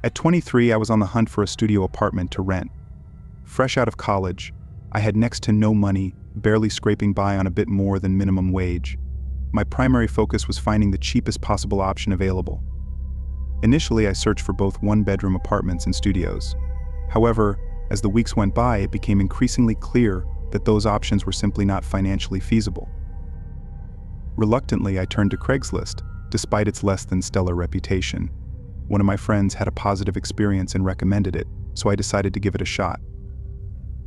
At 23, I was on the hunt for a studio apartment to rent. Fresh out of college, I had next to no money, barely scraping by on a bit more than minimum wage. My primary focus was finding the cheapest possible option available. Initially, I searched for both one-bedroom apartments and studios. However, as the weeks went by, it became increasingly clear that those options were simply not financially feasible. Reluctantly, I turned to Craigslist, despite its less than stellar reputation. One of my friends had a positive experience and recommended it, so I decided to give it a shot.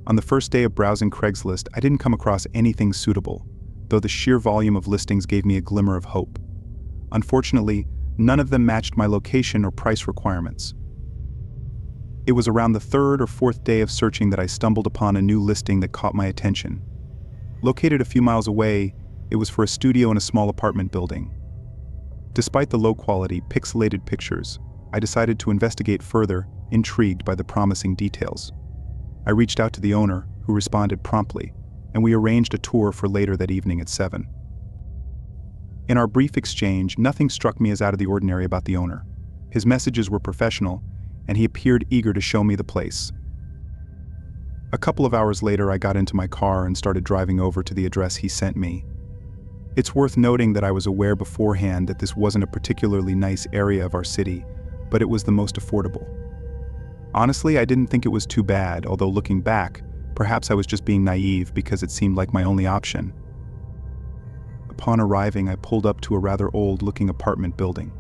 On the first day of browsing Craigslist, I didn't come across anything suitable, though the sheer volume of listings gave me a glimmer of hope. Unfortunately, none of them matched my location or price requirements. It was around the third or fourth day of searching that I stumbled upon a new listing that caught my attention. Located a few miles away, it was for a studio in a small apartment building. Despite the low-quality, pixelated pictures, I decided to investigate further, intrigued by the promising details. I reached out to the owner, who responded promptly, and we arranged a tour for later that evening at 7. In our brief exchange, nothing struck me as out of the ordinary about the owner. His messages were professional, and he appeared eager to show me the place. A couple of hours later, I got into my car and started driving over to the address he sent me. It's worth noting that I was aware beforehand that this wasn't a particularly nice area of our city, but it was the most affordable. Honestly, I didn't think it was too bad, although looking back, perhaps I was just being naive because it seemed like my only option. Upon arriving, I pulled up to a rather old-looking apartment building.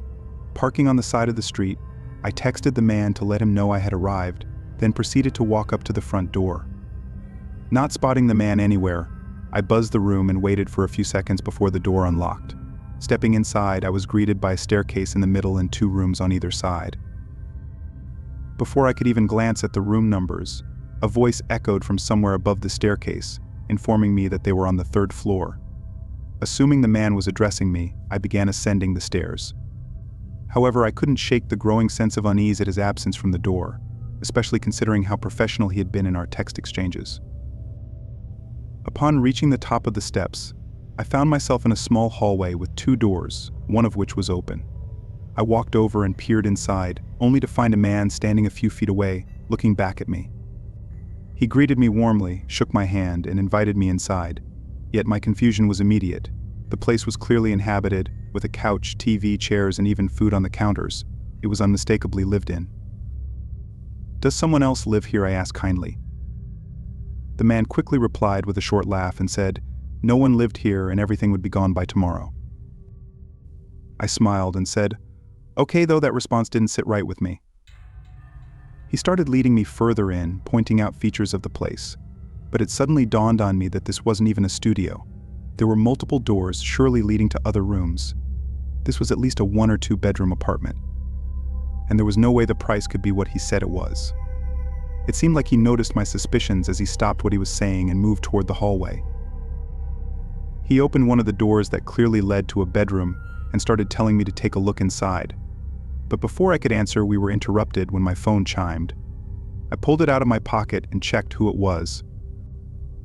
Parking on the side of the street, I texted the man to let him know I had arrived, then proceeded to walk up to the front door. Not spotting the man anywhere, I buzzed the room and waited for a few seconds before the door unlocked. Stepping inside, I was greeted by a staircase in the middle and 2 rooms on either side. Before I could even glance at the room numbers, a voice echoed from somewhere above the staircase, informing me that they were on the 3rd floor. Assuming the man was addressing me, I began ascending the stairs. However, I couldn't shake the growing sense of unease at his absence from the door, especially considering how professional he had been in our text exchanges. Upon reaching the top of the steps, I found myself in a small hallway with 2 doors, one of which was open. I walked over and peered inside, only to find a man standing a few feet away, looking back at me. He greeted me warmly, shook my hand, and invited me inside. Yet my confusion was immediate. The place was clearly inhabited, with a couch, TV, chairs, and even food on the counters. It was unmistakably lived in. "Does someone else live here?" I asked kindly. The man quickly replied with a short laugh and said, "No one lived here and everything would be gone by tomorrow." I smiled and said, "Okay, though that response didn't sit right with me." He started leading me further in, pointing out features of the place. But it suddenly dawned on me that this wasn't even a studio. There were multiple doors, surely leading to other rooms. This was at least a 1 or 2 bedroom apartment. And there was no way the price could be what he said it was. It seemed like he noticed my suspicions as he stopped what he was saying and moved toward the hallway. He opened one of the doors that clearly led to a bedroom and started telling me to take a look inside. But before I could answer, we were interrupted when my phone chimed. I pulled it out of my pocket and checked who it was.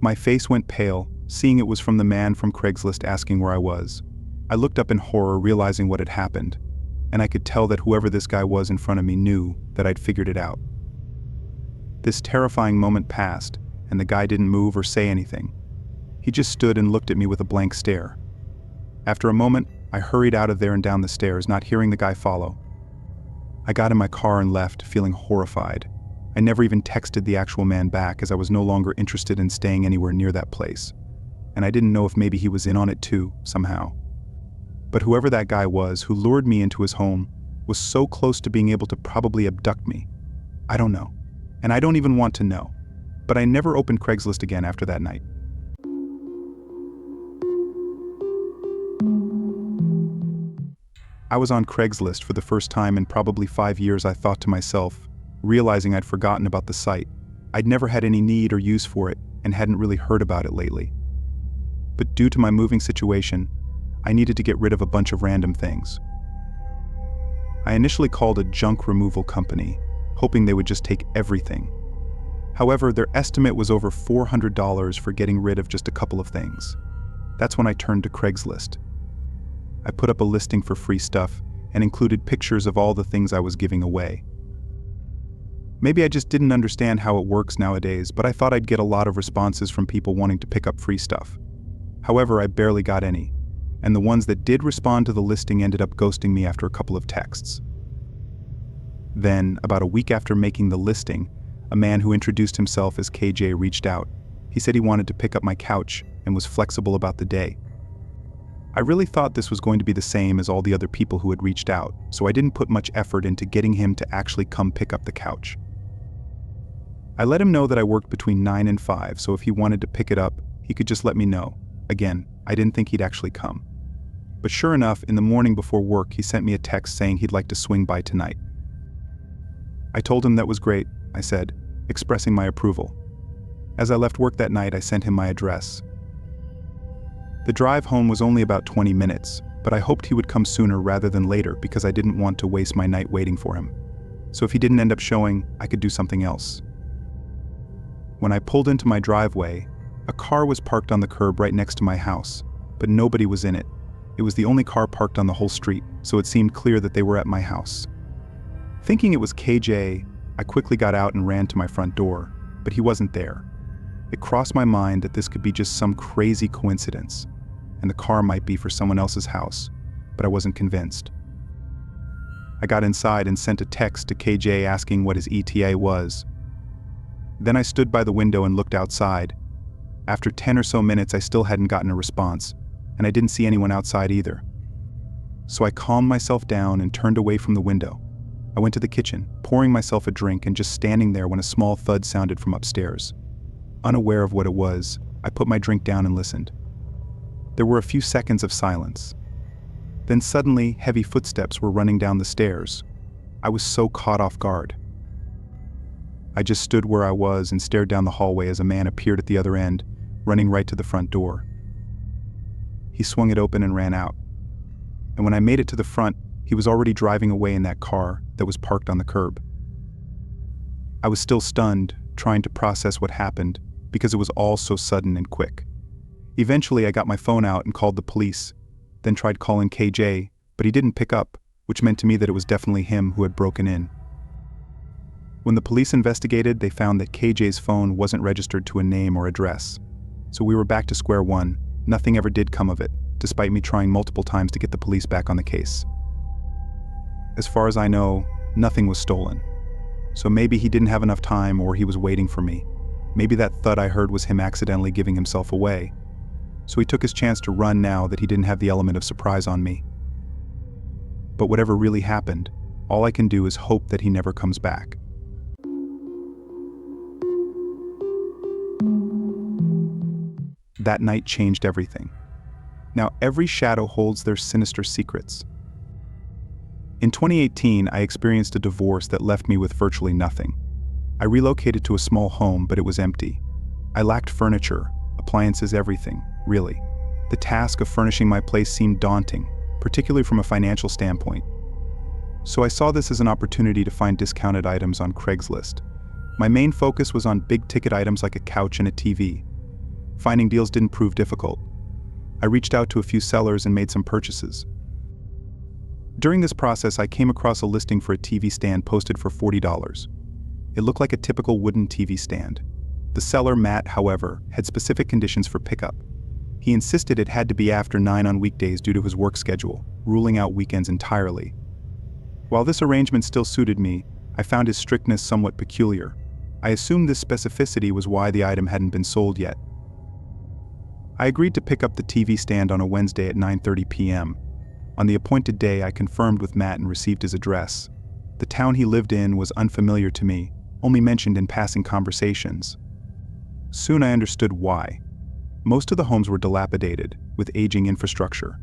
My face went pale, seeing it was from the man from Craigslist asking where I was. I looked up in horror, realizing what had happened, and I could tell that whoever this guy was in front of me knew that I'd figured it out. This terrifying moment passed, and the guy didn't move or say anything. He just stood and looked at me with a blank stare. After a moment, I hurried out of there and down the stairs, not hearing the guy follow. I got in my car and left, feeling horrified. I never even texted the actual man back, as I was no longer interested in staying anywhere near that place. And I didn't know if maybe he was in on it too, somehow. But whoever that guy was who lured me into his home was so close to being able to probably abduct me. I don't know. And I don't even want to know. But I never opened Craigslist again after that night. I was on Craigslist for the first time in probably 5 years, I thought to myself, realizing I'd forgotten about the site. I'd never had any need or use for it and hadn't really heard about it lately. But due to my moving situation, I needed to get rid of a bunch of random things. I initially called a junk removal company, hoping they would just take everything. However, their estimate was over $400 for getting rid of just a couple of things. That's when I turned to Craigslist. I put up a listing for free stuff and included pictures of all the things I was giving away. Maybe I just didn't understand how it works nowadays, but I thought I'd get a lot of responses from people wanting to pick up free stuff. However, I barely got any, and the ones that did respond to the listing ended up ghosting me after a couple of texts. Then, about a week after making the listing, a man who introduced himself as KJ reached out. He said he wanted to pick up my couch and was flexible about the day. I really thought this was going to be the same as all the other people who had reached out, so I didn't put much effort into getting him to actually come pick up the couch. I let him know that I worked between 9 and 5, so if he wanted to pick it up, he could just let me know. Again, I didn't think he'd actually come. But sure enough, in the morning before work, he sent me a text saying he'd like to swing by tonight. I told him that was great, I said, expressing my approval. As I left work that night, I sent him my address. The drive home was only about 20 minutes, but I hoped he would come sooner rather than later because I didn't want to waste my night waiting for him. So if he didn't end up showing, I could do something else. When I pulled into my driveway, a car was parked on the curb right next to my house, but nobody was in it. It was the only car parked on the whole street, so it seemed clear that they were at my house. Thinking it was KJ, I quickly got out and ran to my front door, but he wasn't there. It crossed my mind that this could be just some crazy coincidence, and the car might be for someone else's house, but I wasn't convinced. I got inside and sent a text to KJ asking what his ETA was. Then I stood by the window and looked outside. After 10 or so minutes, I still hadn't gotten a response, and I didn't see anyone outside either. So I calmed myself down and turned away from the window. I went to the kitchen, pouring myself a drink and just standing there when a small thud sounded from upstairs. Unaware of what it was, I put my drink down and listened. There were a few seconds of silence. Then suddenly, heavy footsteps were running down the stairs. I was so caught off guard. I just stood where I was and stared down the hallway as a man appeared at the other end, running right to the front door. He swung it open and ran out. And when I made it to the front, he was already driving away in that car that was parked on the curb. I was still stunned, trying to process what happened, because it was all so sudden and quick. Eventually, I got my phone out and called the police, then tried calling KJ, but he didn't pick up, which meant to me that it was definitely him who had broken in. When the police investigated, they found that KJ's phone wasn't registered to a name or address. So we were back to square one. Nothing ever did come of it, despite me trying multiple times to get the police back on the case. As far as I know, nothing was stolen. So maybe he didn't have enough time or he was waiting for me. Maybe that thud I heard was him accidentally giving himself away. So he took his chance to run now that he didn't have the element of surprise on me. But whatever really happened, all I can do is hope that he never comes back. That night changed everything. Now every shadow holds their sinister secrets. In 2018, I experienced a divorce that left me with virtually nothing. I relocated to a small home, but it was empty. I lacked furniture, appliances, everything, really. The task of furnishing my place seemed daunting, particularly from a financial standpoint. So I saw this as an opportunity to find discounted items on Craigslist. My main focus was on big-ticket items like a couch and a TV. Finding deals didn't prove difficult. I reached out to a few sellers and made some purchases. During this process, I came across a listing for a TV stand posted for $40. It looked like a typical wooden TV stand. The seller, Matt, however, had specific conditions for pickup. He insisted it had to be after 9 on weekdays due to his work schedule, ruling out weekends entirely. While this arrangement still suited me, I found his strictness somewhat peculiar. I assumed this specificity was why the item hadn't been sold yet. I agreed to pick up the TV stand on a Wednesday at 9:30 p.m. On the appointed day, I confirmed with Matt and received his address. The town he lived in was unfamiliar to me, only mentioned in passing conversations. Soon I understood why. Most of the homes were dilapidated, with aging infrastructure.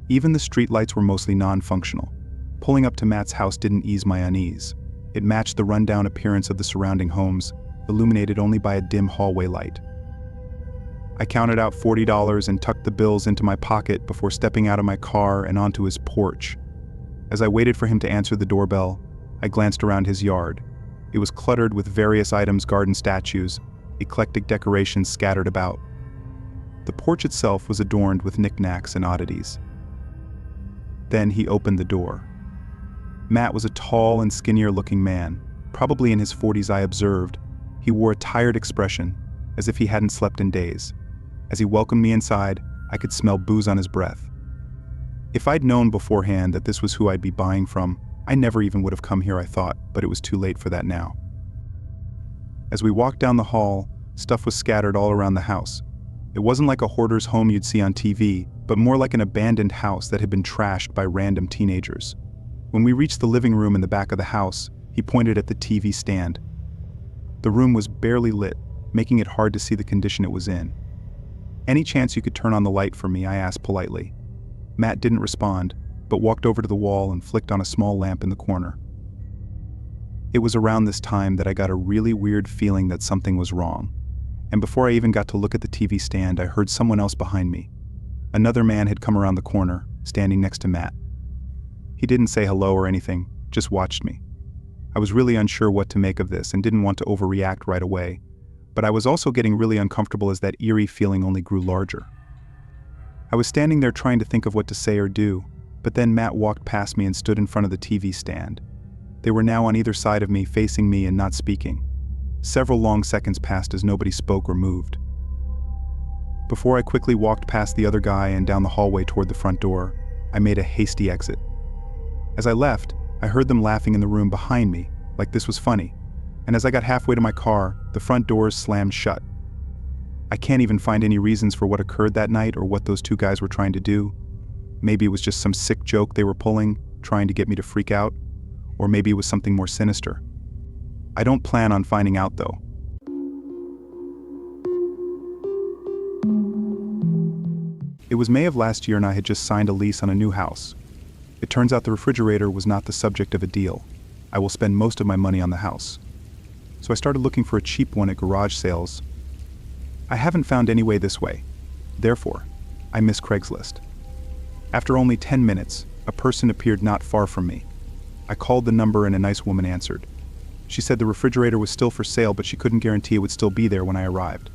Even the streetlights were mostly non-functional. Pulling up to Matt's house didn't ease my unease. It matched the rundown appearance of the surrounding homes, illuminated only by a dim hallway light. I counted out $40 and tucked the bills into my pocket before stepping out of my car and onto his porch. As I waited for him to answer the doorbell, I glanced around his yard. It was cluttered with various items, garden statues, eclectic decorations scattered about. The porch itself was adorned with knickknacks and oddities. Then he opened the door. Matt was a tall and skinnier-looking man. Probably in his 40s, I observed. He wore a tired expression, as if he hadn't slept in days. As he welcomed me inside, I could smell booze on his breath. If I'd known beforehand that this was who I'd be buying from, I never even would have come here, I thought, but it was too late for that now. As we walked down the hall, stuff was scattered all around the house. It wasn't like a hoarder's home you'd see on TV, but more like an abandoned house that had been trashed by random teenagers. When we reached the living room in the back of the house, he pointed at the TV stand. The room was barely lit, making it hard to see the condition it was in. "Any chance you could turn on the light for me?" I asked politely. Matt didn't respond, but walked over to the wall and flicked on a small lamp in the corner. It was around this time that I got a really weird feeling that something was wrong. And before I even got to look at the TV stand, I heard someone else behind me. Another man had come around the corner, standing next to Matt. He didn't say hello or anything, just watched me. I was really unsure what to make of this and didn't want to overreact right away, but I was also getting really uncomfortable as that eerie feeling only grew larger. I was standing there trying to think of what to say or do, but then Matt walked past me and stood in front of the TV stand. They were now on either side of me, facing me and not speaking. Several long seconds passed as nobody spoke or moved. Before I quickly walked past the other guy and down the hallway toward the front door, I made a hasty exit. As I left, I heard them laughing in the room behind me, like this was funny, and as I got halfway to my car, the front doors slammed shut. I can't even find any reasons for what occurred that night or what those two guys were trying to do. Maybe it was just some sick joke they were pulling, trying to get me to freak out, or maybe it was something more sinister. I don't plan on finding out, though. It was May of last year and I had just signed a lease on a new house. It turns out the refrigerator was not the subject of a deal. I will spend most of my money on the house. So I started looking for a cheap one at garage sales. I haven't found any way this way. Therefore, I miss Craigslist. After only 10 minutes, a person appeared not far from me. I called the number and a nice woman answered. She said the refrigerator was still for sale, but she couldn't guarantee it would still be there when I arrived.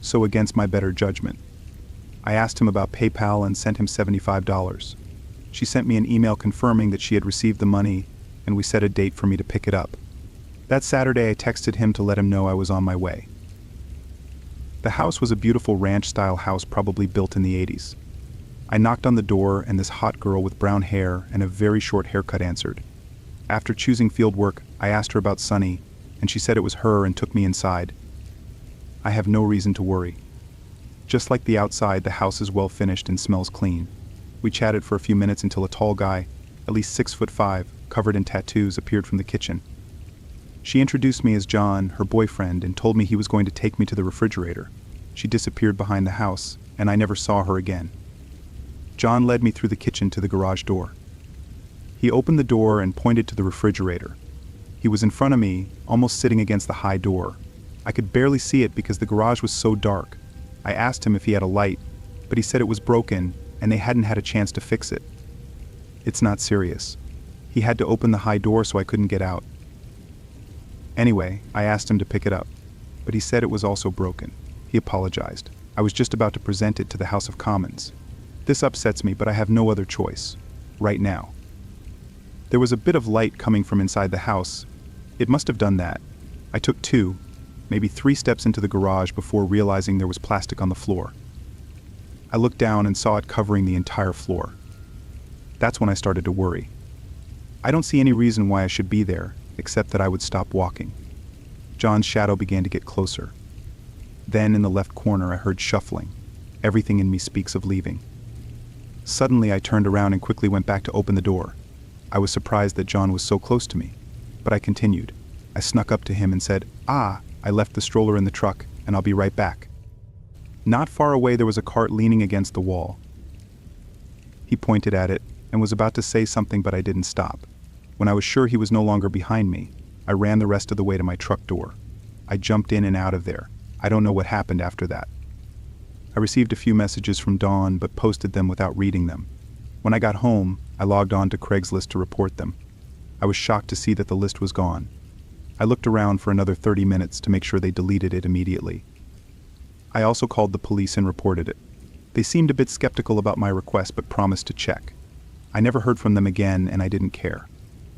So against my better judgment, I asked him about PayPal and sent him $75. She sent me an email confirming that she had received the money, and we set a date for me to pick it up. That Saturday, I texted him to let him know I was on my way. The house was a beautiful ranch-style house probably built in the 80s. I knocked on the door, and this hot girl with brown hair and a very short haircut answered. After choosing fieldwork, I asked her about Sunny, and she said it was her and took me inside. I have no reason to worry. Just like the outside, the house is well finished and smells clean. We chatted for a few minutes until a tall guy, at least 6'5", covered in tattoos, appeared from the kitchen. She introduced me as John, her boyfriend, and told me he was going to take me to the refrigerator. She disappeared behind the house, and I never saw her again. John led me through the kitchen to the garage door. He opened the door and pointed to the refrigerator. He was in front of me, almost sitting against the high door. I could barely see it because the garage was so dark. I asked him if he had a light, but he said it was broken and they hadn't had a chance to fix it. It's not serious. He had to open the high door so I couldn't get out. Anyway, I asked him to pick it up, but he said it was also broken. He apologized. I was just about to present it to the House of Commons. This upsets me, but I have no other choice. Right now. There was a bit of light coming from inside the house. It must have done that. I took 2, maybe 3 steps into the garage before realizing there was plastic on the floor. I looked down and saw it covering the entire floor. That's when I started to worry. I don't see any reason why I should be there, except that I would stop walking. John's shadow began to get closer. Then in the left corner I heard shuffling. Everything in me speaks of leaving. Suddenly I turned around and quickly went back to open the door. I was surprised that John was so close to me, but I continued. I snuck up to him and said, I left the stroller in the truck, and I'll be right back. Not far away there was a cart leaning against the wall. He pointed at it and was about to say something, but I didn't stop. When I was sure he was no longer behind me, I ran the rest of the way to my truck door. I jumped in and out of there. I don't know what happened after that. I received a few messages from Dawn, but posted them without reading them. When I got home, I logged on to Craigslist to report them. I was shocked to see that the list was gone. I looked around for another 30 minutes to make sure they deleted it immediately. I also called the police and reported it. They seemed a bit skeptical about my request but promised to check. I never heard from them again and I didn't care.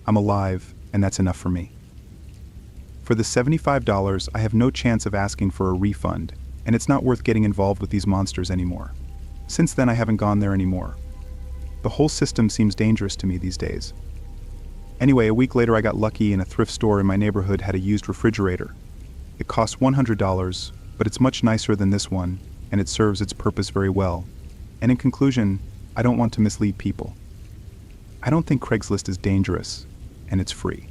I'm alive, and that's enough for me. For the $75, I have no chance of asking for a refund, and it's not worth getting involved with these monsters anymore. Since then, I haven't gone there anymore. The whole system seems dangerous to me these days. Anyway, a week later I got lucky and a thrift store in my neighborhood had a used refrigerator. It cost $100, but it's much nicer than this one, and it serves its purpose very well. And in conclusion, I don't want to mislead people. I don't think Craigslist is dangerous, and it's free.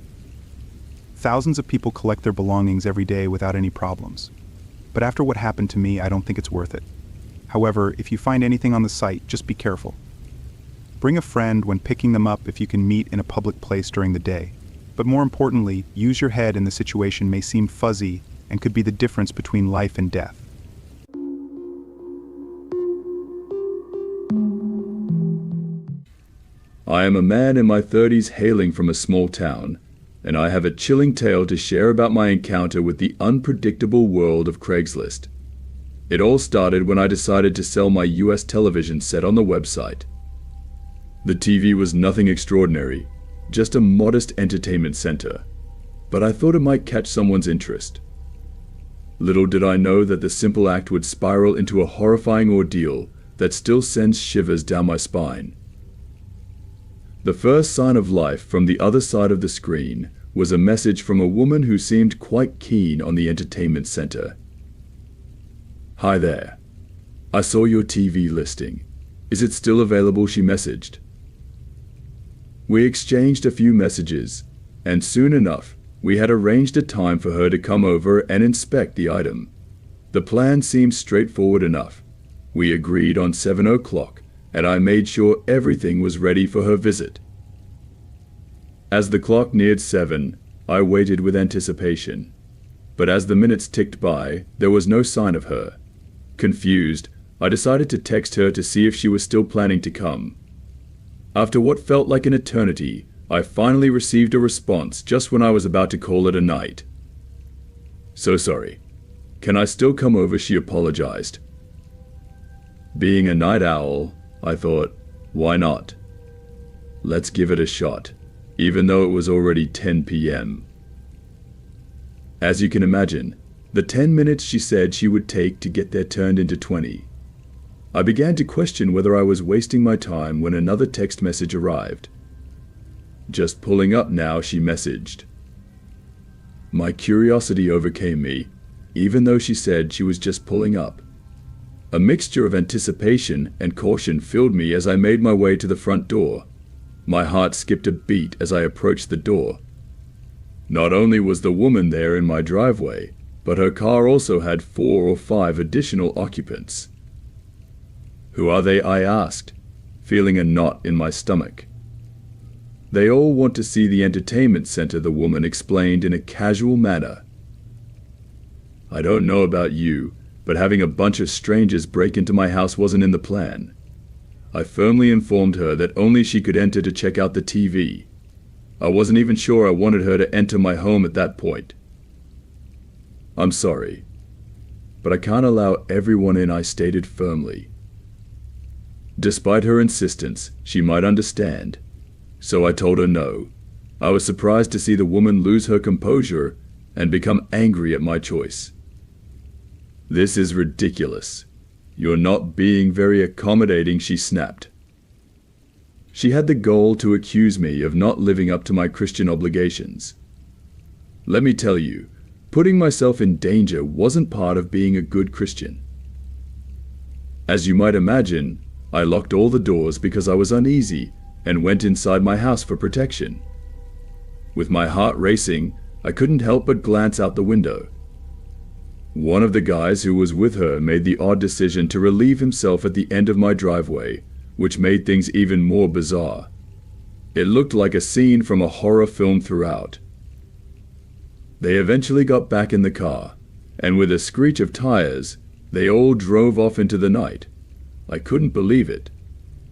Thousands of people collect their belongings every day without any problems. But after what happened to me, I don't think it's worth it. However, if you find anything on the site, just be careful. Bring a friend when picking them up if you can meet in a public place during the day. But more importantly, use your head in the situation may seem fuzzy and could be the difference between life and death. I am a man in my 30s hailing from a small town, and I have a chilling tale to share about my encounter with the unpredictable world of Craigslist. It all started when I decided to sell my US television set on the website. The TV was nothing extraordinary, just a modest entertainment center, but I thought it might catch someone's interest. Little did I know that the simple act would spiral into a horrifying ordeal that still sends shivers down my spine. The first sign of life from the other side of the screen was a message from a woman who seemed quite keen on the entertainment center. "Hi there. I saw your TV listing. Is it still available?" she messaged. We exchanged a few messages, and soon enough, we had arranged a time for her to come over and inspect the item. The plan seemed straightforward enough. We agreed on 7 o'clock, and I made sure everything was ready for her visit. As the clock neared 7, I waited with anticipation. But as the minutes ticked by, there was no sign of her. Confused, I decided to text her to see if she was still planning to come. After what felt like an eternity, I finally received a response just when I was about to call it a night. "So sorry. Can I still come over?" she apologized. Being a night owl, I thought, why not? Let's give it a shot, even though it was already 10 p.m. As you can imagine, the 10 minutes she said she would take to get there turned into 20. I began to question whether I was wasting my time when another text message arrived. "Just pulling up now," she messaged. My curiosity overcame me, even though she said she was just pulling up. A mixture of anticipation and caution filled me as I made my way to the front door. My heart skipped a beat as I approached the door. Not only was the woman there in my driveway, but her car also had 4 or 5 additional occupants. "Who are they?" I asked, feeling a knot in my stomach. "They all want to see the entertainment center," the woman explained in a casual manner. "I don't know about you, but having a bunch of strangers break into my house wasn't in the plan." I firmly informed her that only she could enter to check out the TV. I wasn't even sure I wanted her to enter my home at that point. "I'm sorry, but I can't allow everyone in," I stated firmly. Despite her insistence, she might understand, so I told her no. I was surprised to see the woman lose her composure and become angry at my choice. "This is ridiculous. You're not being very accommodating," she snapped. She had the goal to accuse me of not living up to my Christian obligations. Let me tell you, putting myself in danger wasn't part of being a good Christian. As you might imagine, I locked all the doors because I was uneasy and went inside my house for protection. With my heart racing, I couldn't help but glance out the window. One of the guys who was with her made the odd decision to relieve himself at the end of my driveway, which made things even more bizarre. It looked like a scene from a horror film throughout. They eventually got back in the car, and with a screech of tires, they all drove off into the night. I couldn't believe it.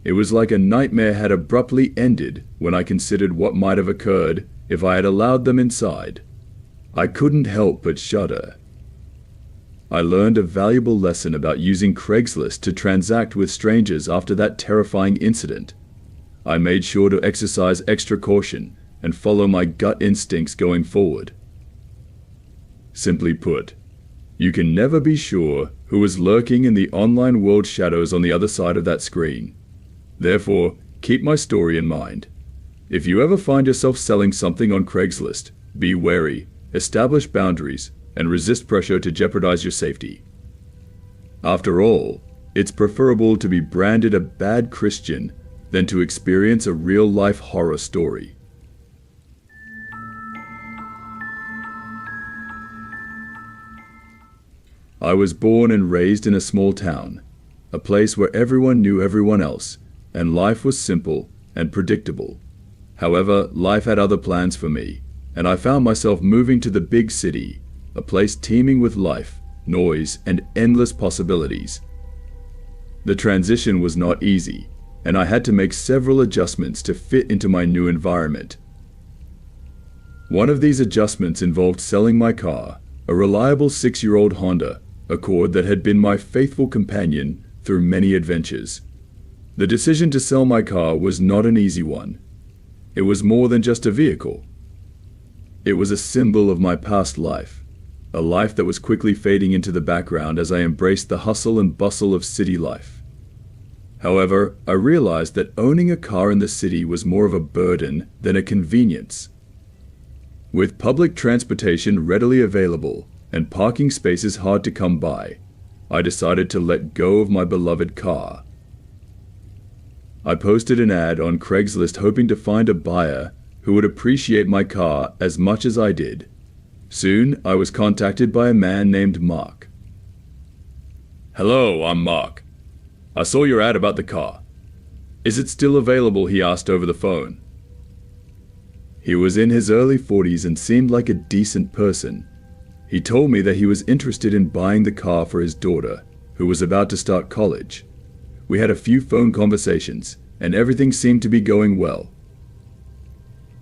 It was like a nightmare had abruptly ended when I considered what might have occurred if I had allowed them inside. I couldn't help but shudder. I learned a valuable lesson about using Craigslist to transact with strangers after that terrifying incident. I made sure to exercise extra caution and follow my gut instincts going forward. Simply put, you can never be sure who is lurking in the online world shadows on the other side of that screen. Therefore, keep my story in mind. If you ever find yourself selling something on Craigslist, be wary, establish boundaries, and resist pressure to jeopardize your safety. After all, it's preferable to be branded a bad Christian than to experience a real-life horror story. I was born and raised in a small town, a place where everyone knew everyone else, and life was simple and predictable. However, life had other plans for me, and I found myself moving to the big city, a place teeming with life, noise, and endless possibilities. The transition was not easy, and I had to make several adjustments to fit into my new environment. One of these adjustments involved selling my car, a reliable 6-year-old Honda Accord that had been my faithful companion through many adventures. The decision to sell my car was not an easy one. It was more than just a vehicle. It was a symbol of my past life, a life that was quickly fading into the background as I embraced the hustle and bustle of city life. However, I realized that owning a car in the city was more of a burden than a convenience. With public transportation readily available and parking spaces hard to come by, I decided to let go of my beloved car. I posted an ad on Craigslist hoping to find a buyer who would appreciate my car as much as I did. Soon, I was contacted by a man named Mark. "Hello, I'm Mark. I saw your ad about the car. Is it still available?" he asked over the phone. He was in his early 40s and seemed like a decent person. He told me that he was interested in buying the car for his daughter, who was about to start college. We had a few phone conversations, and everything seemed to be going well.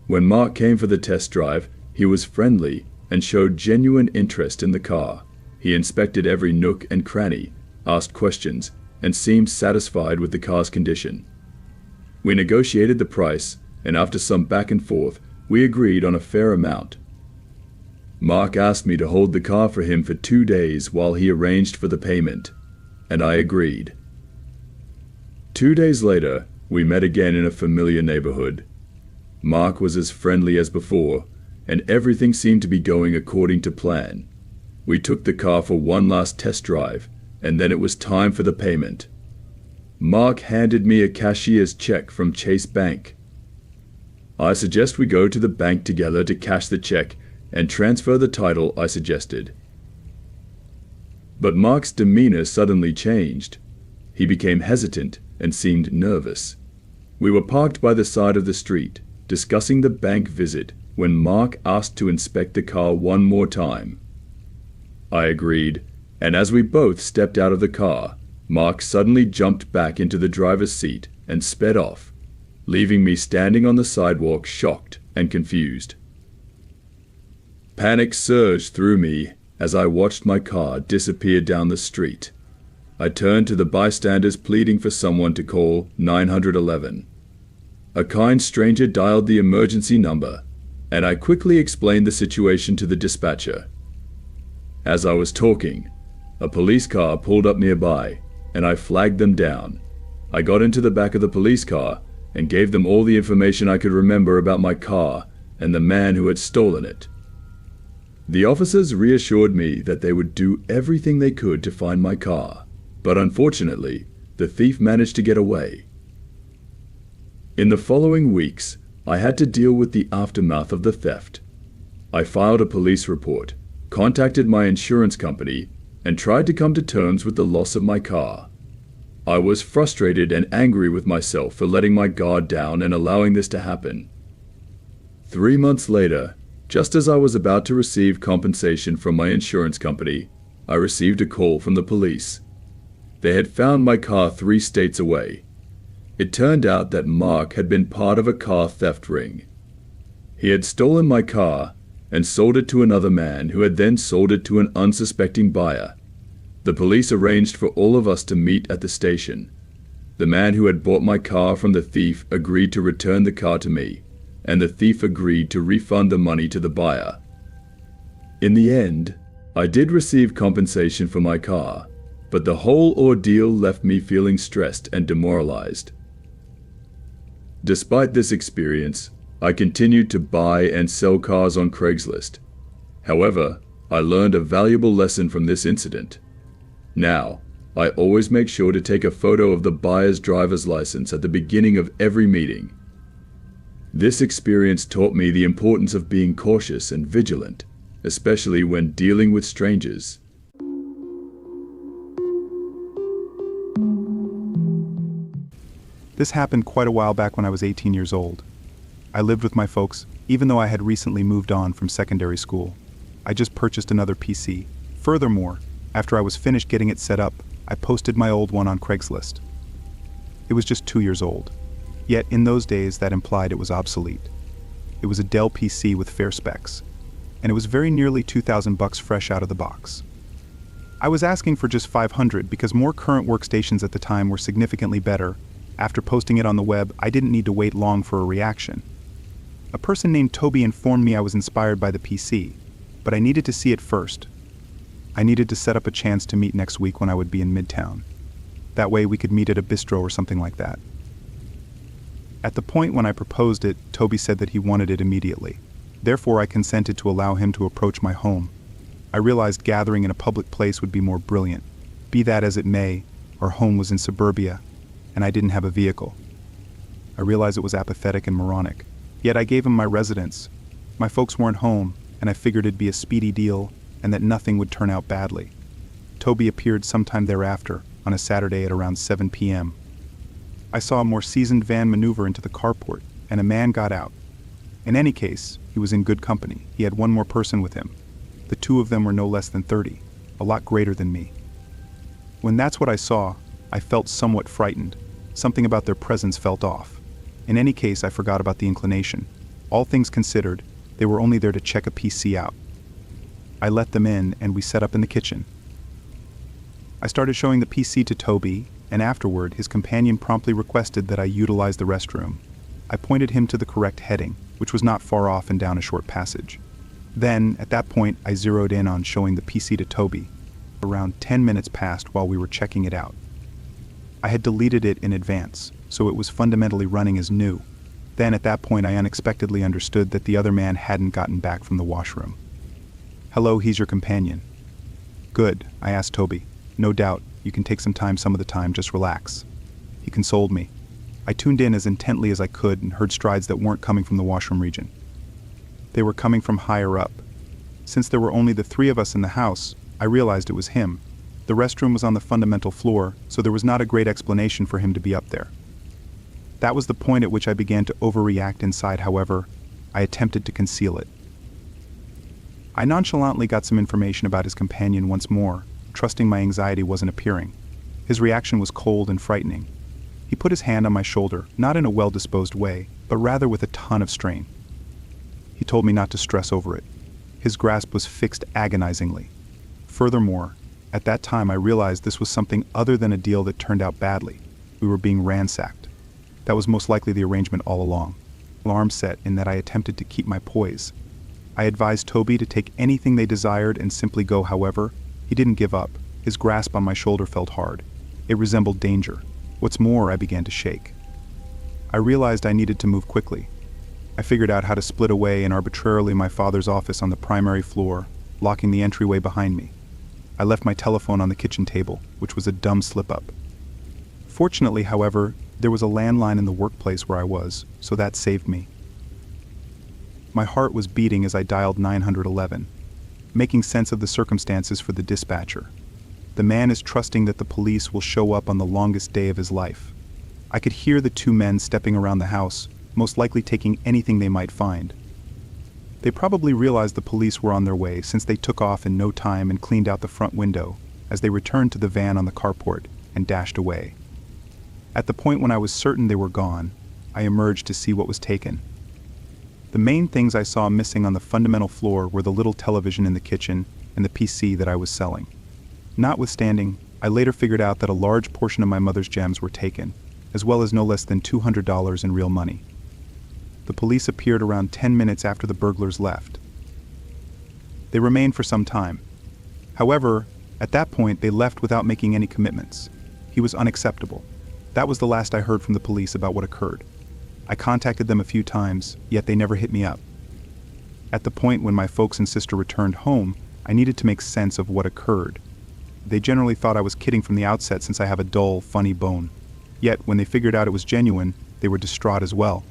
When Mark came for the test drive, he was friendly and showed genuine interest in the car. He inspected every nook and cranny, asked questions, and seemed satisfied with the car's condition. We negotiated the price, and after some back and forth, we agreed on a fair amount. Mark asked me to hold the car for him for 2 days while he arranged for the payment, and I agreed. 2 days later, we met again in a familiar neighborhood. Mark was as friendly as before, and everything seemed to be going according to plan. We took the car for one last test drive, and then it was time for the payment. Mark handed me a cashier's check from Chase Bank. "I suggest we go to the bank together to cash the check and transfer the title," I suggested. But Mark's demeanor suddenly changed. He became hesitant and seemed nervous. We were parked by the side of the street, discussing the bank visit, when Mark asked to inspect the car one more time. I agreed, and as we both stepped out of the car, Mark suddenly jumped back into the driver's seat and sped off, leaving me standing on the sidewalk shocked and confused. Panic surged through me as I watched my car disappear down the street. I turned to the bystanders pleading for someone to call 911. A kind stranger dialed the emergency number, and I quickly explained the situation to the dispatcher. As I was talking, a police car pulled up nearby, and I flagged them down. I got into the back of the police car and gave them all the information I could remember about my car and the man who had stolen it. The officers reassured me that they would do everything they could to find my car, but unfortunately, the thief managed to get away. In the following weeks, I had to deal with the aftermath of the theft. I filed a police report, contacted my insurance company, and tried to come to terms with the loss of my car. I was frustrated and angry with myself for letting my guard down and allowing this to happen. 3 months later, just as I was about to receive compensation from my insurance company, I received a call from the police. They had found my car 3 states away. It turned out that Mark had been part of a car theft ring. He had stolen my car and sold it to another man who had then sold it to an unsuspecting buyer. The police arranged for all of us to meet at the station. The man who had bought my car from the thief agreed to return the car to me, and the thief agreed to refund the money to the buyer. In the end, I did receive compensation for my car, but the whole ordeal left me feeling stressed and demoralized. Despite this experience, I continued to buy and sell cars on Craigslist. However, I learned a valuable lesson from this incident. Now, I always make sure to take a photo of the buyer's driver's license at the beginning of every meeting. This experience taught me the importance of being cautious and vigilant, especially when dealing with strangers. This happened quite a while back when I was 18 years old. I lived with my folks, even though I had recently moved on from secondary school. I just purchased another PC. Furthermore, after I was finished getting it set up, I posted my old one on Craigslist. It was just 2 years old. Yet in those days that implied it was obsolete. It was a Dell PC with fair specs, and it was very nearly $2,000 fresh out of the box. I was asking for just $500 because more current workstations at the time were significantly better. After posting it on the web, I didn't need to wait long for a reaction. A person named Toby informed me I was inspired by the PC, but I needed to see it first. I needed to set up a chance to meet next week when I would be in Midtown. That way we could meet at a bistro or something like that. At the point when I proposed it, Toby said that he wanted it immediately. Therefore, I consented to allow him to approach my home. I realized gathering in a public place would be more brilliant. Be that as it may, our home was in suburbia, and I didn't have a vehicle. I realized it was apathetic and moronic. Yet I gave him my residence. My folks weren't home, and I figured it'd be a speedy deal and that nothing would turn out badly. Toby appeared sometime thereafter, on a Saturday at around 7 p.m. I saw a more seasoned van maneuver into the carport, and a man got out. In any case, he was in good company. He had one more person with him. The two of them were no less than 30, a lot greater than me. When that's what I saw, I felt somewhat frightened. Something about their presence felt off. In any case, I forgot about the inclination. All things considered, they were only there to check a PC out. I let them in, and we set up in the kitchen. I started showing the PC to Toby, and afterward, his companion promptly requested that I utilize the restroom. I pointed him to the correct heading, which was not far off and down a short passage. Then, at that point, I zeroed in on showing the PC to Toby. Around 10 minutes passed while we were checking it out. I had deleted it in advance, so it was fundamentally running as new. Then, at that point, I unexpectedly understood that the other man hadn't gotten back from the washroom. "Hello, he's your companion." "Good," I asked Toby. "No doubt, you can take some time some of the time, just relax." He consoled me. I tuned in as intently as I could and heard strides that weren't coming from the washroom region. They were coming from higher up. Since there were only the three of us in the house, I realized it was him. The restroom was on the fundamental floor, so there was not a great explanation for him to be up there. That was the point at which I began to overreact inside. However, I attempted to conceal it. I nonchalantly got some information about his companion once more, trusting my anxiety wasn't appearing. His reaction was cold and frightening. He put his hand on my shoulder, not in a well-disposed way, but rather with a ton of strain. He told me not to stress over it. His grasp was fixed agonizingly. Furthermore, at that time I realized this was something other than a deal that turned out badly. We were being ransacked. That was most likely the arrangement all along. Alarm set in that I attempted to keep my poise. I advised Toby to take anything they desired and simply go. However, he didn't give up. His grasp on my shoulder felt hard. It resembled danger. What's more, I began to shake. I realized I needed to move quickly. I figured out how to split away in arbitrarily my father's office on the primary floor, locking the entryway behind me. I left my telephone on the kitchen table, which was a dumb slip-up. Fortunately, however, there was a landline in the workplace where I was, so that saved me. My heart was beating as I dialed 911, making sense of the circumstances for the dispatcher. The man is trusting that the police will show up on the longest day of his life. I could hear the two men stepping around the house, most likely taking anything they might find. They probably realized the police were on their way since they took off in no time and cleaned out the front window as they returned to the van on the carport and dashed away. At the point when I was certain they were gone, I emerged to see what was taken. The main things I saw missing on the fundamental floor were the little television in the kitchen and the PC that I was selling. Notwithstanding, I later figured out that a large portion of my mother's gems were taken, as well as no less than $200 in real money. The police appeared around 10 minutes after the burglars left. They remained for some time. However, at that point, they left without making any commitments. He was unacceptable. That was the last I heard from the police about what occurred. I contacted them a few times, yet they never hit me up. At the point when my folks and sister returned home, I needed to make sense of what occurred. They generally thought I was kidding from the outset since I have a dull, funny bone. Yet, when they figured out it was genuine, they were distraught as well.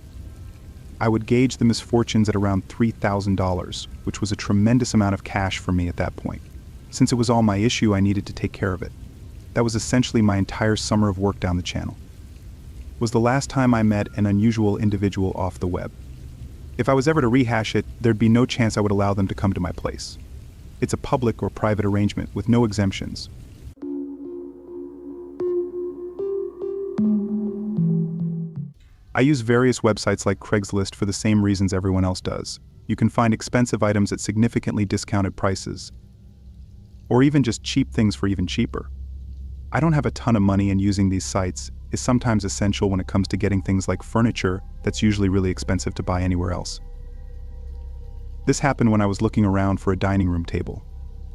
I would gauge the misfortunes at around $3,000, which was a tremendous amount of cash for me at that point. Since it was all my issue, I needed to take care of it. That was essentially my entire summer of work down the channel. It was the last time I met an unusual individual off the web. If I was ever to rehash it, there'd be no chance I would allow them to come to my place. It's a public or private arrangement with no exemptions. I use various websites like Craigslist for the same reasons everyone else does. You can find expensive items at significantly discounted prices, or even just cheap things for even cheaper. I don't have a ton of money, and using these sites is sometimes essential when it comes to getting things like furniture that's usually really expensive to buy anywhere else. This happened when I was looking around for a dining room table.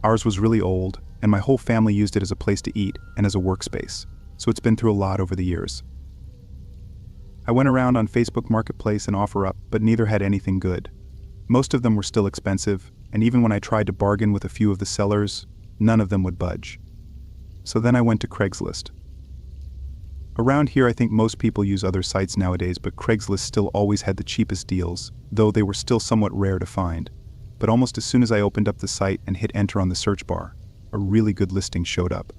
Ours was really old, and my whole family used it as a place to eat and as a workspace, so it's been through a lot over the years. I went around on Facebook Marketplace and OfferUp, but neither had anything good. Most of them were still expensive, and even when I tried to bargain with a few of the sellers, none of them would budge. So then I went to Craigslist. Around here, I think most people use other sites nowadays, but Craigslist still always had the cheapest deals, though they were still somewhat rare to find. But almost as soon as I opened up the site and hit enter on the search bar, a really good listing showed up.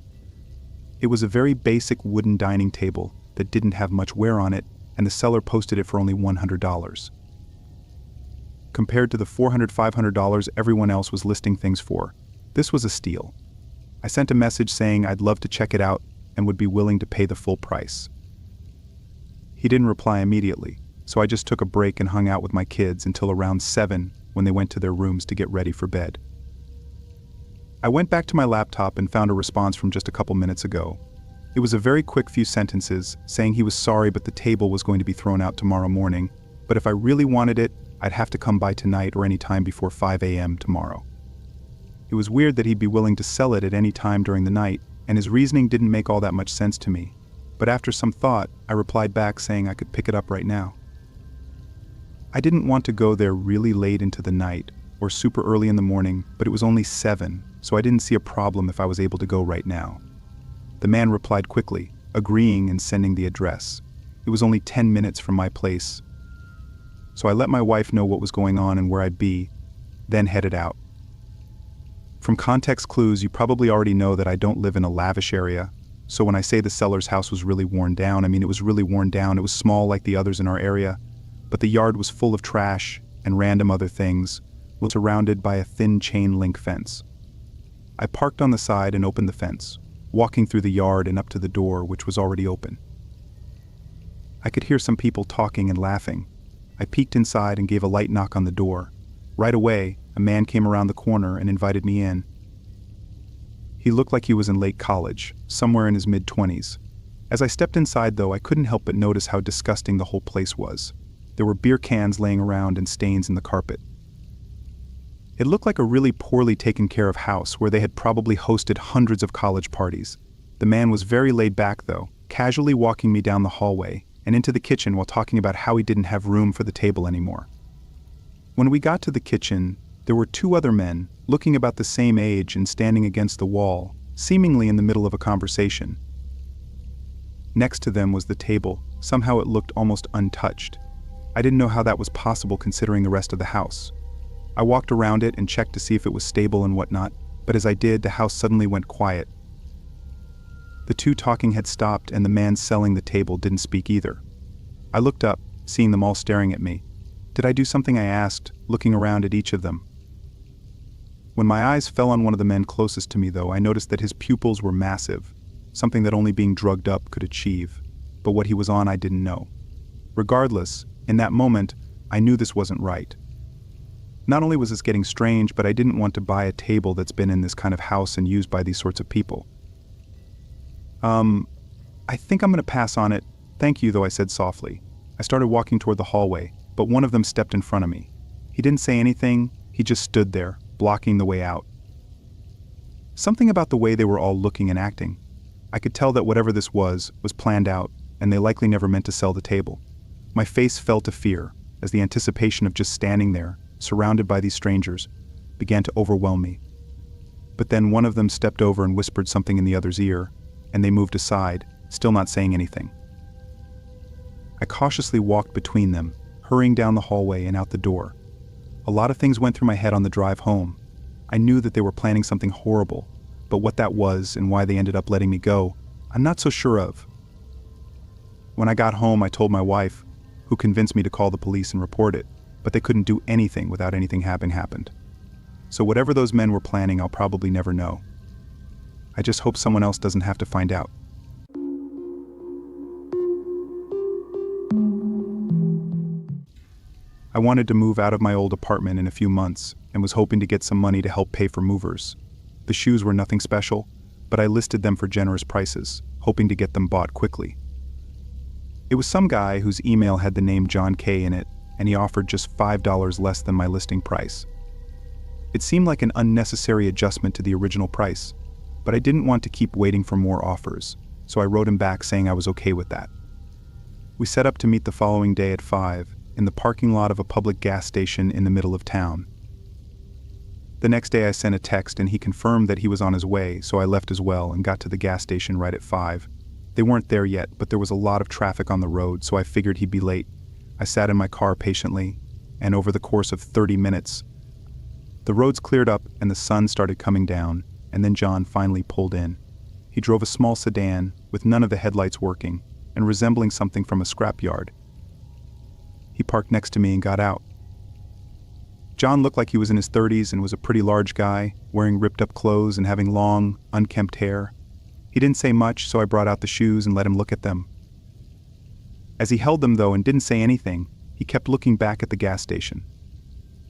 It was a very basic wooden dining table that didn't have much wear on it, and the seller posted it for only $100. Compared to the $400, $500 everyone else was listing things for, this was a steal. I sent a message saying I'd love to check it out and would be willing to pay the full price. He didn't reply immediately, so I just took a break and hung out with my kids until around 7 when they went to their rooms to get ready for bed. I went back to my laptop and found a response from just a couple minutes ago. It was a very quick few sentences saying he was sorry but the table was going to be thrown out tomorrow morning, but if I really wanted it, I'd have to come by tonight or any time before 5 a.m. tomorrow. It was weird that he'd be willing to sell it at any time during the night, and his reasoning didn't make all that much sense to me. But after some thought, I replied back saying I could pick it up right now. I didn't want to go there really late into the night or super early in the morning, but it was only 7, so I didn't see a problem if I was able to go right now. The man replied quickly, agreeing and sending the address. It was only 10 minutes from my place, so I let my wife know what was going on and where I'd be, then headed out. From context clues, you probably already know that I don't live in a lavish area, so when I say the seller's house was really worn down, I mean it was really worn down. It was small like the others in our area, but the yard was full of trash and random other things, was surrounded by a thin chain link fence. I parked on the side and opened the fence, walking through the yard and up to the door, which was already open. I could hear some people talking and laughing. I peeked inside and gave a light knock on the door. Right away, a man came around the corner and invited me in. He looked like he was in late college, somewhere in his mid-20s. As I stepped inside, though, I couldn't help but notice how disgusting the whole place was. There were beer cans laying around and stains in the carpet. It looked like a really poorly taken care of house where they had probably hosted hundreds of college parties. The man was very laid back, though, casually walking me down the hallway and into the kitchen while talking about how he didn't have room for the table anymore. When we got to the kitchen, there were 2 other men, looking about the same age and standing against the wall, seemingly in the middle of a conversation. Next to them was the table. Somehow it looked almost untouched. I didn't know how that was possible considering the rest of the house. I walked around it and checked to see if it was stable and whatnot, but as I did, the house suddenly went quiet. The 2 talking had stopped and the man selling the table didn't speak either. I looked up, seeing them all staring at me. Did I do something? I asked, looking around at each of them. When my eyes fell on one of the men closest to me, though, I noticed that his pupils were massive, something that only being drugged up could achieve, but what he was on I didn't know. Regardless, in that moment, I knew this wasn't right. Not only was this getting strange, but I didn't want to buy a table that's been in this kind of house and used by these sorts of people. I think I'm going to pass on it. Thank you, though, I said softly. I started walking toward the hallway, but one of them stepped in front of me. He didn't say anything, he just stood there, blocking the way out. Something about the way they were all looking and acting. I could tell that whatever this was planned out, and they likely never meant to sell the table. My face fell to fear, as the anticipation of just standing there, surrounded by these strangers, began to overwhelm me. But then one of them stepped over and whispered something in the other's ear, and they moved aside, still not saying anything. I cautiously walked between them, hurrying down the hallway and out the door. A lot of things went through my head on the drive home. I knew that they were planning something horrible, but what that was and why they ended up letting me go, I'm not so sure of. When I got home, I told my wife, who convinced me to call the police and report it, but they couldn't do anything without anything having happened. So whatever those men were planning, I'll probably never know. I just hope someone else doesn't have to find out. I wanted to move out of my old apartment in a few months and was hoping to get some money to help pay for movers. The shoes were nothing special, but I listed them for generous prices, hoping to get them bought quickly. It was some guy whose email had the name John K in it, and he offered just $5 less than my listing price. It seemed like an unnecessary adjustment to the original price, but I didn't want to keep waiting for more offers, so I wrote him back saying I was okay with that. We set up to meet the following day at 5, in the parking lot of a public gas station in the middle of town. The next day I sent a text and he confirmed that he was on his way, so I left as well and got to the gas station right at 5. They weren't there yet, but there was a lot of traffic on the road, so I figured he'd be late. I sat in my car patiently, and over the course of 30 minutes, the roads cleared up and the sun started coming down, and then John finally pulled in. He drove a small sedan with none of the headlights working and resembling something from a scrapyard. He parked next to me and got out. John looked like he was in his 30s and was a pretty large guy, wearing ripped-up clothes and having long, unkempt hair. He didn't say much, so I brought out the shoes and let him look at them. As he held them, though, and didn't say anything, he kept looking back at the gas station.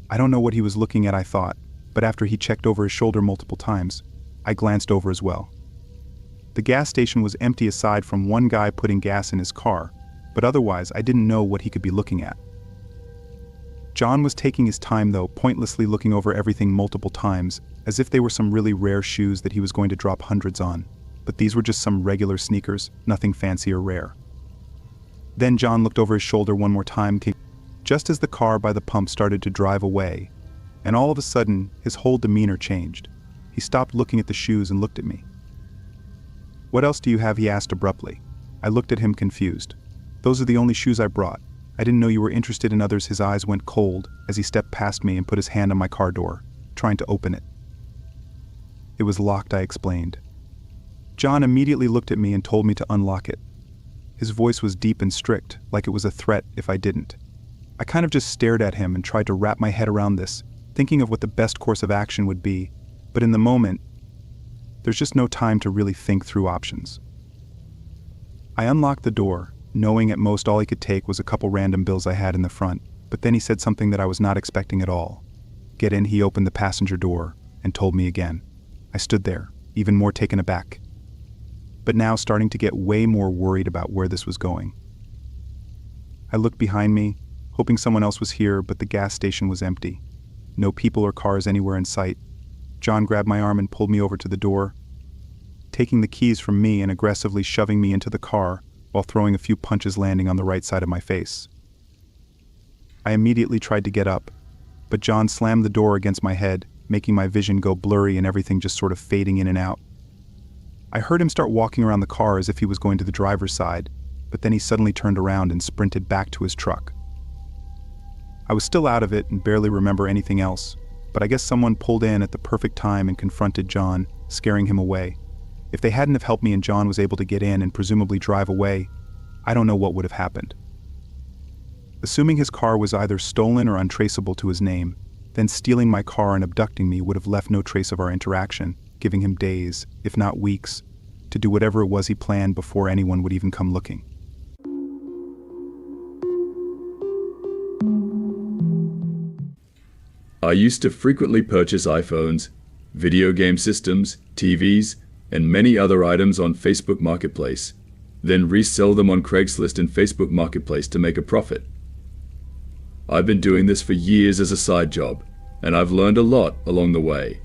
I don't know what he was looking at, I thought, but after he checked over his shoulder multiple times, I glanced over as well. The gas station was empty aside from one guy putting gas in his car, but otherwise I didn't know what he could be looking at. John was taking his time, though, pointlessly looking over everything multiple times, as if they were some really rare shoes that he was going to drop hundreds on. But these were just some regular sneakers, nothing fancy or rare. Then John looked over his shoulder one more time, just as the car by the pump started to drive away, and all of a sudden, his whole demeanor changed. He stopped looking at the shoes and looked at me. "What else do you have?" he asked abruptly. I looked at him confused. "Those are the only shoes I brought. I didn't know you were interested in others." His eyes went cold as he stepped past me and put his hand on my car door, trying to open it. It was locked, I explained. John immediately looked at me and told me to unlock it. His voice was deep and strict, like it was a threat if I didn't. I kind of just stared at him and tried to wrap my head around this, thinking of what the best course of action would be, but in the moment, there's just no time to really think through options. I unlocked the door, knowing at most all he could take was a couple random bills I had in the front, but then he said something that I was not expecting at all. "Get in." He opened the passenger door and told me again. I stood there, even more taken aback, but now starting to get way more worried about where this was going. I looked behind me, hoping someone else was here, but the gas station was empty. No people or cars anywhere in sight. John grabbed my arm and pulled me over to the door, taking the keys from me and aggressively shoving me into the car while throwing a few punches landing on the right side of my face. I immediately tried to get up, but John slammed the door against my head, making my vision go blurry and everything just sort of fading in and out. I heard him start walking around the car as if he was going to the driver's side, but then he suddenly turned around and sprinted back to his truck. I was still out of it and barely remember anything else, but I guess someone pulled in at the perfect time and confronted John, scaring him away. If they hadn't have helped me and John was able to get in and presumably drive away, I don't know what would have happened. Assuming his car was either stolen or untraceable to his name, then stealing my car and abducting me would have left no trace of our interaction, giving him days, if not weeks, to do whatever it was he planned before anyone would even come looking. I used to frequently purchase iPhones, video game systems, TVs, and many other items on Facebook Marketplace, then resell them on Craigslist and Facebook Marketplace to make a profit. I've been doing this for years as a side job, and I've learned a lot along the way.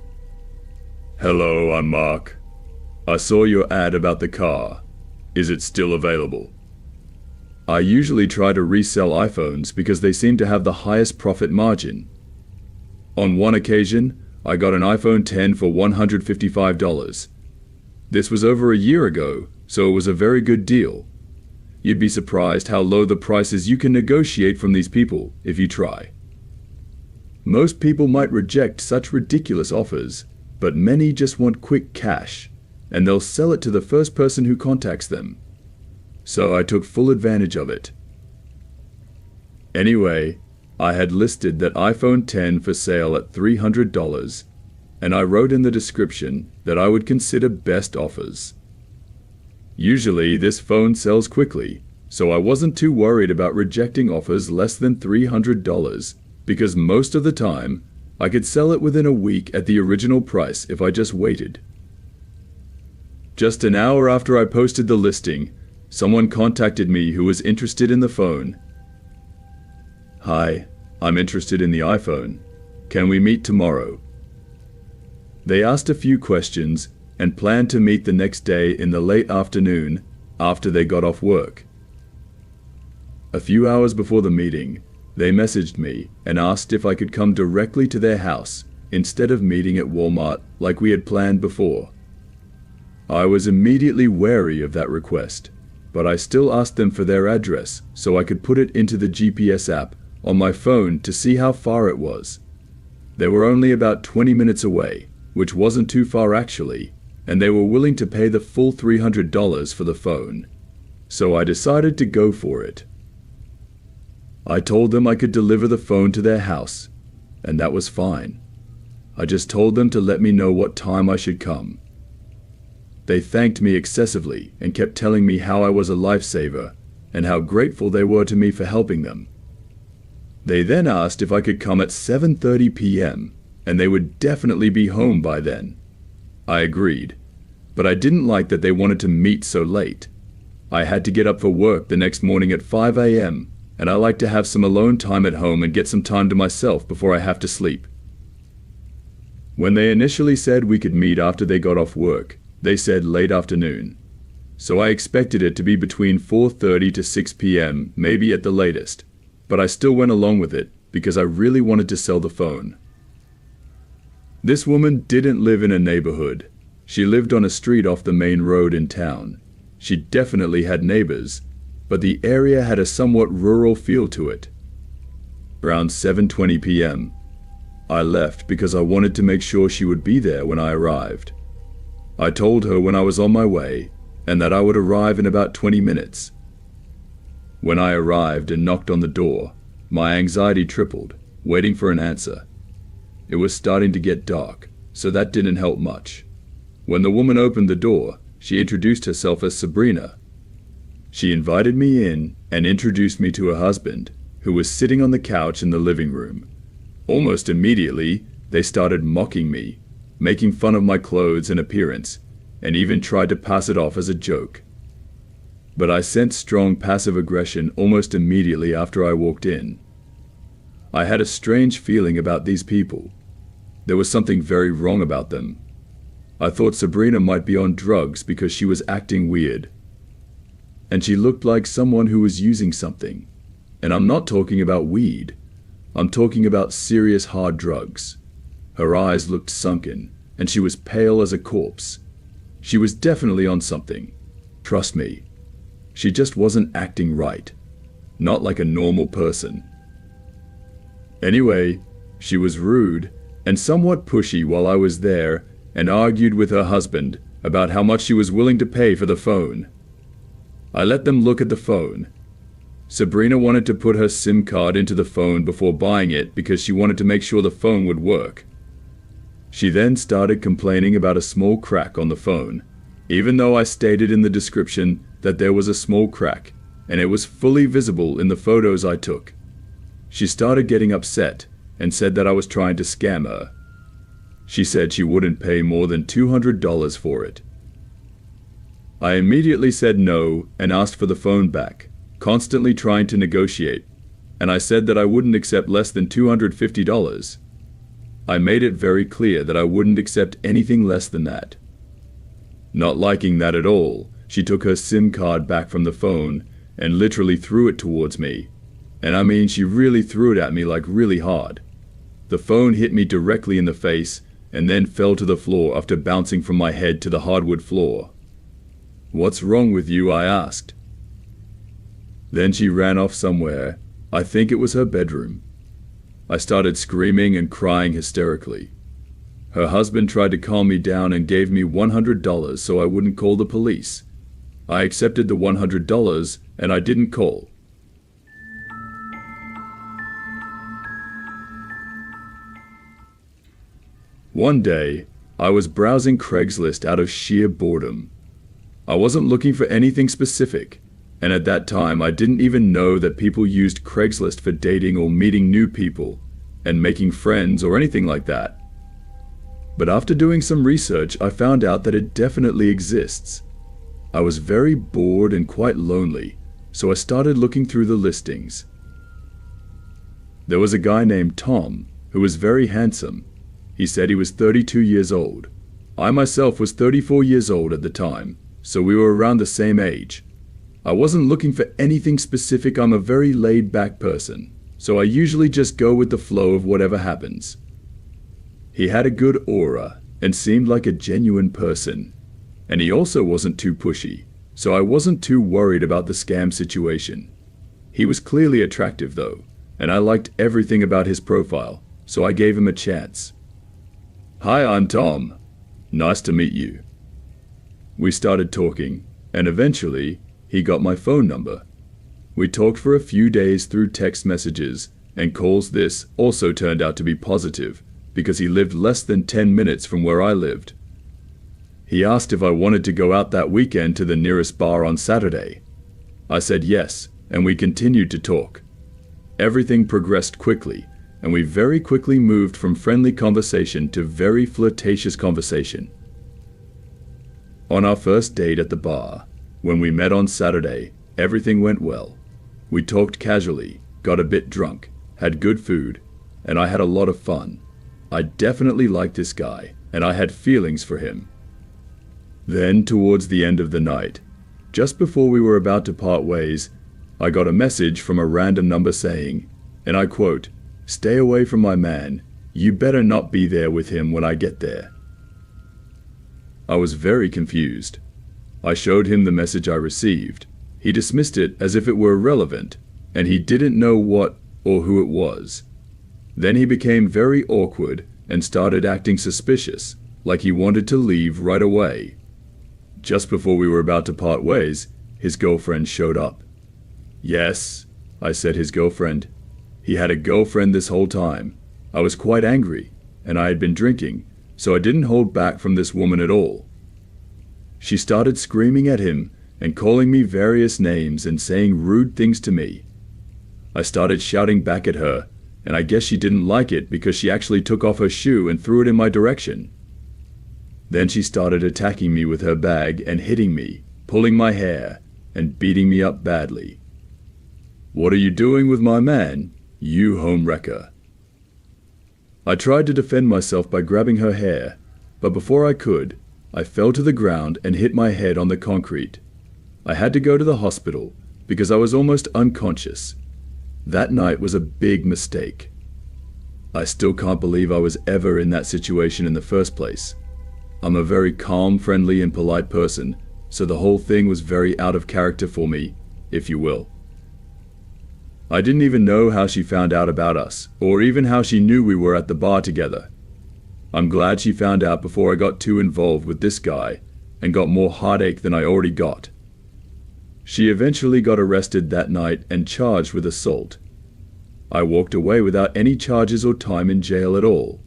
Hello, I'm Mark. I saw your ad about the car. Is it still available? I usually try to resell iPhones because they seem to have the highest profit margin. On one occasion, I got an iPhone X for $155. This was over a year ago, so it was a very good deal. You'd be surprised how low the prices you can negotiate from these people if you try. Most people might reject such ridiculous offers, but many just want quick cash, and they'll sell it to the first person who contacts them. So I took full advantage of it. Anyway, I had listed that iPhone X for sale at $300, and I wrote in the description that I would consider best offers. Usually this phone sells quickly, so I wasn't too worried about rejecting offers less than $300 because most of the time I could sell it within a week at the original price if I just waited. Just an hour after I posted the listing, someone contacted me who was interested in the phone. Hi, I'm interested in the iPhone. Can we meet tomorrow? They asked a few questions and planned to meet the next day in the late afternoon after they got off work. A few hours before the meeting, they messaged me and asked if I could come directly to their house instead of meeting at Walmart like we had planned before. I was immediately wary of that request, but I still asked them for their address so I could put it into the GPS app on my phone to see how far it was. They were only about 20 minutes away, which wasn't too far actually, and they were willing to pay the full $300 for the phone. So I decided to go for it. I told them I could deliver the phone to their house, and that was fine. I just told them to let me know what time I should come. They thanked me excessively and kept telling me how I was a lifesaver and how grateful they were to me for helping them. They then asked if I could come at 7:30 p.m. and they would definitely be home by then. I agreed, but I didn't like that they wanted to meet so late. I had to get up for work the next morning at 5 a.m. and I like to have some alone time at home and get some time to myself before I have to sleep. When they initially said we could meet after they got off work, they said late afternoon. So I expected it to be between 4:30 to 6 p.m., maybe at the latest, but I still went along with it because I really wanted to sell the phone. This woman didn't live in a neighborhood. She lived on a street off the main road in town. She definitely had neighbors, but the area had a somewhat rural feel to it. Around 7:20 p.m., I left because I wanted to make sure she would be there when I arrived. I told her when I was on my way and that I would arrive in about 20 minutes. When I arrived and knocked on the door, my anxiety tripled, waiting for an answer. It was starting to get dark, so that didn't help much. When the woman opened the door, she introduced herself as Sabrina. She invited me in and introduced me to her husband, who was sitting on the couch in the living room. Almost immediately, they started mocking me, making fun of my clothes and appearance, and even tried to pass it off as a joke. But I sensed strong passive aggression almost immediately after I walked in. I had a strange feeling about these people. There was something very wrong about them. I thought Sabrina might be on drugs because she was acting weird. And she looked like someone who was using something. And I'm not talking about weed. I'm talking about serious hard drugs. Her eyes looked sunken, and she was pale as a corpse. She was definitely on something. Trust me. She just wasn't acting right. Not like a normal person. Anyway, she was rude and somewhat pushy while I was there and argued with her husband about how much she was willing to pay for the phone. I let them look at the phone. Sabrina wanted to put her SIM card into the phone before buying it because she wanted to make sure the phone would work. She then started complaining about a small crack on the phone, even though I stated in the description that there was a small crack, and it was fully visible in the photos I took. She started getting upset and said that I was trying to scam her. She said she wouldn't pay more than $200 for it. I immediately said no and asked for the phone back, constantly trying to negotiate, and I said that I wouldn't accept less than $250. I made it very clear that I wouldn't accept anything less than that. Not liking that at all, she took her SIM card back from the phone and literally threw it towards me. And I mean, she really threw it at me like really hard. The phone hit me directly in the face and then fell to the floor after bouncing from my head to the hardwood floor. "What's wrong with you?" I asked. Then she ran off somewhere. I think it was her bedroom. I started screaming and crying hysterically. Her husband tried to calm me down and gave me $100 so I wouldn't call the police. I accepted the $100 and I didn't call. One day, I was browsing Craigslist out of sheer boredom. I wasn't looking for anything specific, and at that time I didn't even know that people used Craigslist for dating or meeting new people and making friends or anything like that. But after doing some research, I found out that it definitely exists. I was very bored and quite lonely, so I started looking through the listings. There was a guy named Tom who was very handsome. He said he was 32 years old. I myself was 34 years old at the time, so we were around the same age. I wasn't looking for anything specific. I'm a very laid-back person, so I usually just go with the flow of whatever happens. He had a good aura and seemed like a genuine person, and he also wasn't too pushy, so I wasn't too worried about the scam situation. He was clearly attractive though, and I liked everything about his profile, so I gave him a chance. "Hi, I'm Tom. Nice to meet you." We started talking, and eventually, he got my phone number. We talked for a few days through text messages and calls. This also turned out to be positive, because he lived less than 10 minutes from where I lived. He asked if I wanted to go out that weekend to the nearest bar on Saturday. I said yes, and we continued to talk. Everything progressed quickly, and we very quickly moved from friendly conversation to very flirtatious conversation. On our first date at the bar, when we met on Saturday, everything went well. We talked casually, got a bit drunk, had good food, and I had a lot of fun. I definitely liked this guy, and I had feelings for him. Then, towards the end of the night, just before we were about to part ways, I got a message from a random number saying, and I quote, "Stay away from my man. You better not be there with him when I get there." I was very confused. I showed him the message I received. He dismissed it as if it were irrelevant, and he didn't know what or who it was. Then he became very awkward and started acting suspicious, like he wanted to leave right away. Just before we were about to part ways, his girlfriend showed up. "Yes," I said, his girlfriend. He had a girlfriend this whole time. I was quite angry, and I had been drinking, so I didn't hold back from this woman at all. She started screaming at him and calling me various names and saying rude things to me. I started shouting back at her, and I guess she didn't like it because she actually took off her shoe and threw it in my direction. Then she started attacking me with her bag and hitting me, pulling my hair, and beating me up badly. "What are you doing with my man? You homewrecker." I tried to defend myself by grabbing her hair, but before I could, I fell to the ground and hit my head on the concrete. I had to go to the hospital because I was almost unconscious. That night was a big mistake. I still can't believe I was ever in that situation in the first place. I'm a very calm, friendly, and polite person, so the whole thing was very out of character for me, if you will. I didn't even know how she found out about us, or even how she knew we were at the bar together. I'm glad she found out before I got too involved with this guy and got more heartache than I already got. She eventually got arrested that night and charged with assault. I walked away without any charges or time in jail at all.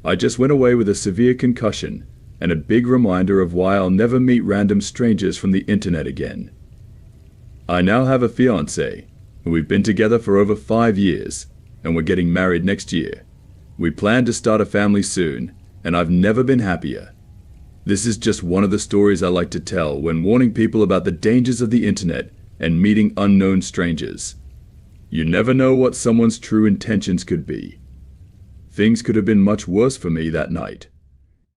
I just went away with a severe concussion and a big reminder of why I'll never meet random strangers from the internet again. I now have a fiancé, and we've been together for over 5 years, and we're getting married next year. We plan to start a family soon, and I've never been happier. This is just one of the stories I like to tell when warning people about the dangers of the internet and meeting unknown strangers. You never know what someone's true intentions could be. Things could have been much worse for me that night.